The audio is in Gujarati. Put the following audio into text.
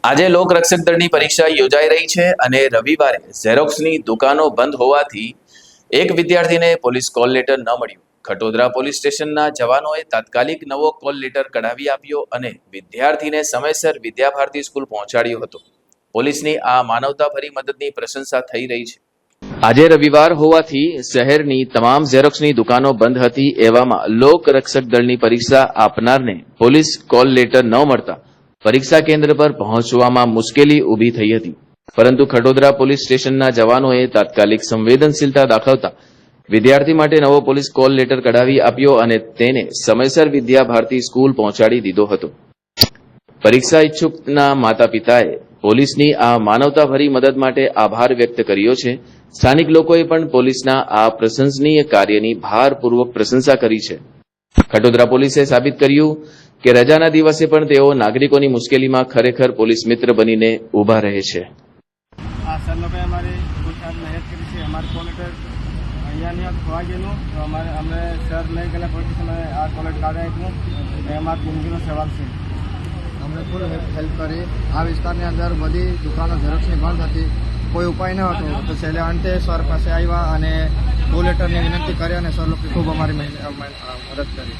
આજે લોકરક્ષક દળની પરીક્ષા યોજાઈ રહી છે અને રવિવારે ઝેરોક્સની દુકાનો બંધ હોવાથી એક વિદ્યાર્થીને પોલીસ કોલ લેટર ન મળ્યું. ખટોદરા પોલીસ સ્ટેશનના જવાનોએ તાત્કાલિક નવો કોલ લેટર કઢાવી આપ્યો અને વિદ્યાર્થીને સમયસર વિદ્યાભારતી સ્કૂલ પહોંચાડ્યો હતો. પોલીસની આ માનવતાભરી મદદની પ્રશંસા થઈ રહી છે. આજે રવિવાર હોવાથી શહેરની તમામ ઝેરોક્સની દુકાનો બંધ હતી. એવામાં લોકરક્ષક દળની પરીક્ષા આપનારને પોલીસ કોલ લેટર ન મળતા પરીક્ષા કેન્દ્ર પર પહોંચવામાં મુશ્કેલી ઊભી થઈ હતી. પરંતુ ખટોદરા પોલીસ સ્ટેશનના જવાનોએ તાત્કાલિક સંવેદનશીલતા દાખવતા વિદ્યાર્થી માટે નવો પોલીસ કોલ લેટર કઢાવી આપ્યો અને તેને સમયસર વિદ્યાભારતી સ્કૂલ પહોંચાડી દીધો હતો. પરીક્ષા ઇચ્છુકના માતા પિતાએ પોલીસની આ માનવતાભરી મદદ માટે આભાર વ્યક્ત કર્યો છે. સ્થાનિક લોકોએ પણ પોલીસના આ પ્રશંસનીય કાર્યની ભારપૂર્વક પ્રશંસા કરી છે. ખટોદરા પોલીસે સાબિત કર્યું કે રજાના દિવસે પણ તેઓ નાગરિકોની મુશ્કેલીમાં ખરેખર પોલીસ મિત્ર બનીને ઊભા રહે છે. આ સર લોકોએ અમારી ખૂબ સારી મહેનત કરી છે. અમારું કોલ લેટર અહીંયાની ખોવાઈ ગયેલું તો અમે સર લઈ ગયેલા પોલીસ આ કોલ લેટર કાઢી આપ્યું એ અમારી જિંદગીનો સવાલ છે. અમને ફૂલ હેલ્પ કરી. આ વિસ્તારની અંદર બધી દુકાનો ઝેરોક્સની બંધ હતી, કોઈ ઉપાય ન હતો. તો છેલ્લે અંતે સર પાસે આવ્યા અને કોલ લેટરની વિનંતી કરી અને સર લોકો ખૂબ અમારી મદદ કરી.